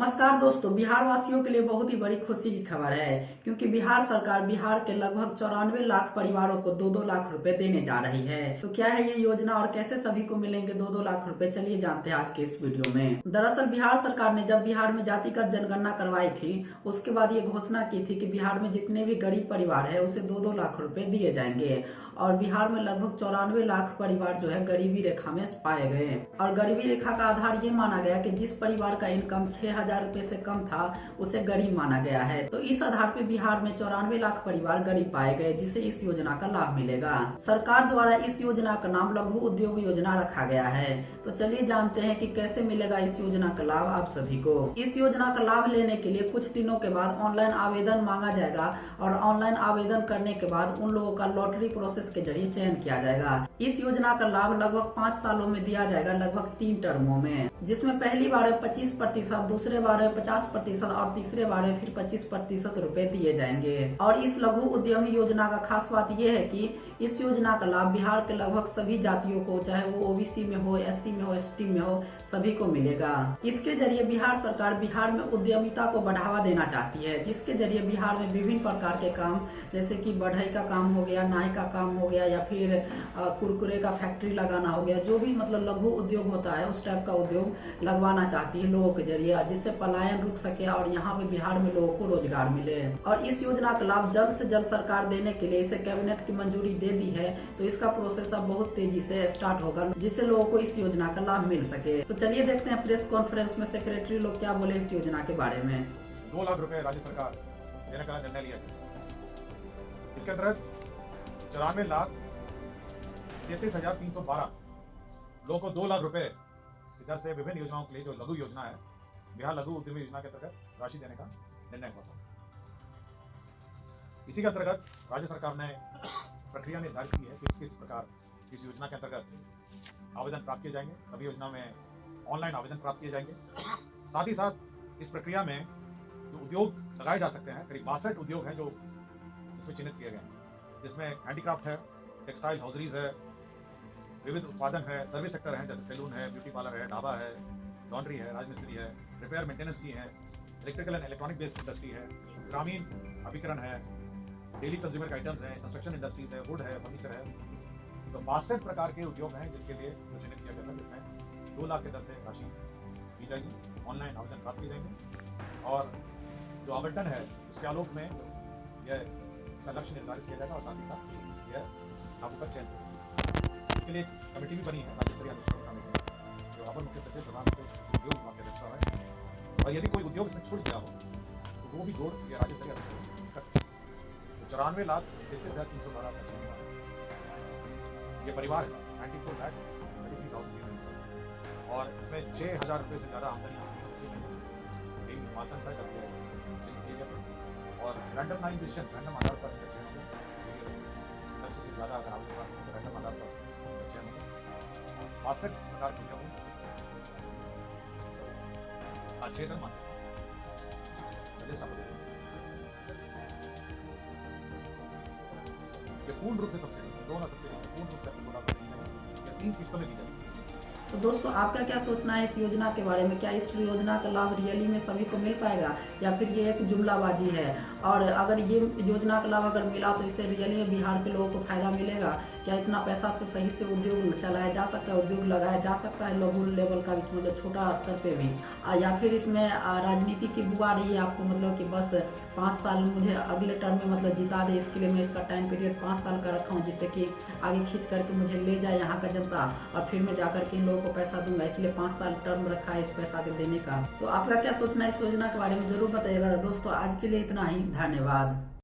नमस्कार दोस्तों, बिहार वासियों के लिए बहुत ही बड़ी खुशी की खबर है क्योंकि बिहार सरकार बिहार के लगभग 94 लाख परिवारों को 2-2 लाख रुपए देने जा रही है। तो क्या है ये योजना और कैसे सभी को मिलेंगे 2-2 लाख रुपए, चलिए जानते हैं आज के इस वीडियो में। दरअसल बिहार सरकार ने जब बिहार में जातिगत जनगणना करवाई थी उसके बाद ये घोषणा की थी कि बिहार में जितने भी गरीब परिवार है उसे 2-2 लाख रुपए दिए जाएंगे और बिहार में लगभग 94 लाख परिवार जो है गरीबी रेखा में पाए गए और गरीबी रेखा का आधार ये माना गया कि जिस परिवार का इनकम 6,000 रुपए से कम था उसे गरीब माना गया है। तो इस आधार पे बिहार में 94 लाख परिवार गरीब पाए गए जिसे इस योजना का लाभ मिलेगा। सरकार द्वारा इस योजना का नाम लघु उद्योग योजना रखा गया है। तो चलिए जानते हैं कि कैसे मिलेगा इस योजना का लाभ आप सभी को। इस योजना का लाभ लेने के लिए कुछ दिनों के बाद ऑनलाइन आवेदन मांगा जाएगा और ऑनलाइन आवेदन करने के बाद उन लोगों का लॉटरी प्रोसेस के जरिए चयन किया जाएगा। इस योजना का लाभ लगभग 5 सालों में दिया जाएगा, लगभग 3 टर्मों में, जिसमें पहली बार में 25%, दूसरे बार में 50% और तीसरे बार में फिर 25% रुपए दिए जाएंगे। और इस लघु उद्यमी योजना का खास बात यह है कि इस योजना का लाभ बिहार के लगभग सभी जातियों को, चाहे वो ओबीसी में हो, एससी में हो, एसटी में हो, सभी को मिलेगा। इसके जरिए बिहार सरकार बिहार में उद्यमिता को बढ़ावा देना चाहती है, जिसके जरिए बिहार में विभिन्न प्रकार के काम जैसे कि बढ़ई का काम हो गया, नाई का काम हो गया या फिर कुरकुरे का फैक्ट्री लगाना हो गया, जो भी मतलब लघु उद्योग होता है उस टाइप का उद्योग लगवाना चाहती है लोगों के जरिए, जिससे पलायन रुक सके और यहाँ पे बिहार में लोगों को रोजगार मिले। और इस योजना का लाभ जल्द से जल्द सरकार देने के लिए इसे कैबिनेट की मंजूरी दे दी है। तो इसका प्रोसेस अब बहुत तेजी से स्टार्ट होगा जिससे लोगों को इस योजना का लाभ मिल सके। तो चलिए देखते हैं प्रेस कॉन्फ्रेंस में सेक्रेटरी लोग क्या बोले इस योजना के बारे में। 2 लाख रुपए राज्य सरकार देने का निर्णय लिया गया। इसके तहत 94,33,312 लोगों को 2 लाख रुपए इधर से विभिन्न योजनाओं के लिए जो लघु योजना है, बिहार लघु उद्यमी योजना के अंतर्गत राशि देने का निर्णय हुआ था। इसी के अंतर्गत राज्य सरकार ने प्रक्रिया निर्धारित की है कि किस प्रकार इस योजना के अंतर्गत आवेदन प्राप्त किए जाएंगे। सभी योजना में ऑनलाइन आवेदन प्राप्त किए जाएंगे। साथ ही साथ इस प्रक्रिया में जो उद्योग लगाए जा सकते हैं, करीब 62 उद्योग हैं जो इसमें चिन्हित किए गए हैं, जिसमें हैंडीक्राफ्ट है, टेक्सटाइल हाउसरीज है, विविध उत्पादन है, सर्विस सेक्टर है जैसे सैलून है, ब्यूटी पार्लर है, ढाबा है, लॉन्ड्री है, राजमिस्त्री है, रिपेयर मेंटेनेंस की है, electrical and electronic based industry है, ग्रामीण अभिकरण है, डेली कंज्यूमर के आइटम्स हैं, कंस्ट्रक्शन इंडस्ट्रीज है, वुड है, फर्नीचर है। तो 62 प्रकार के उद्योग हैं जिसके लिए चिन्हित किया गया था, जिसमें 2 लाख के दर से राशि दी जाएगी, ऑनलाइन आवेदन प्राप्त किए जाएंगे और जो आवंटन है उसके आलोक में यह इसका लक्ष्य निर्धारित किया जाएगा और साथ ही साथ यह लाभों का चयन होगा। इसके लिए कमेटी भी बनी है, राज्य स्तरीय अनुष्ठान कमेटी, जो अपर मुख्य सचिव प्रधान उद्योग विभाग के अध्यक्षता है। और यदि कोई उद्योग इसमें छूट गया हो तो वो भी जोड़ या राज्य स्तरीय अनुष्ठान कर सकते हैं। तो 94,33,312 ये परिवार है, 94,33,312 और इसमें 6,000 रुपये से ज़्यादा आमदनी था जब किया गया था। और रैंडमाइजेशन, रैंडम आधार पर चयन होगा, 10 से ज़्यादा अगर आवेदन तो रैंडम आधार पर चयन होगा। 62 प्रकार के उद्योग और 6 टर्म ये पूर्ण रूप से सब्सिडी, दोनों सब्सिडी पूर्ण रूप से 3 किस्तों में दी जाएगी। तो दोस्तों आपका क्या सोचना है इस योजना के बारे में? क्या इस योजना का लाभ रियली में सभी को मिल पाएगा या फिर ये एक जुमलाबाजी है? और अगर ये योजना का लाभ अगर मिला तो इससे रियली में बिहार के लोगों को फायदा मिलेगा? क्या इतना पैसा से सही से उद्योग चलाया जा सकता है, उद्योग लगाया जा सकता है लघु लेवल का भी, मतलब छोटा स्तर पे भी? या फिर इसमें राजनीति की बुआ रही है आपको, मतलब कि बस 5 साल मुझे अगले टर्म में मतलब जिता दे, इसके लिए मैं इसका टाइम पीरियड 5 साल का रखा हूँ जिससे कि आगे खींच करके मुझे ले जाए यहाँ का जनता और फिर मैं जाकर के इन लोगों को पैसा दूंगा, इसलिए 5 साल टर्म रखा है इस पैसा के देने का। तो आपका क्या सोचना है इस योजना के बारे में जरूर बताइएगा। दोस्तों आज के लिए इतना ही, धन्यवाद।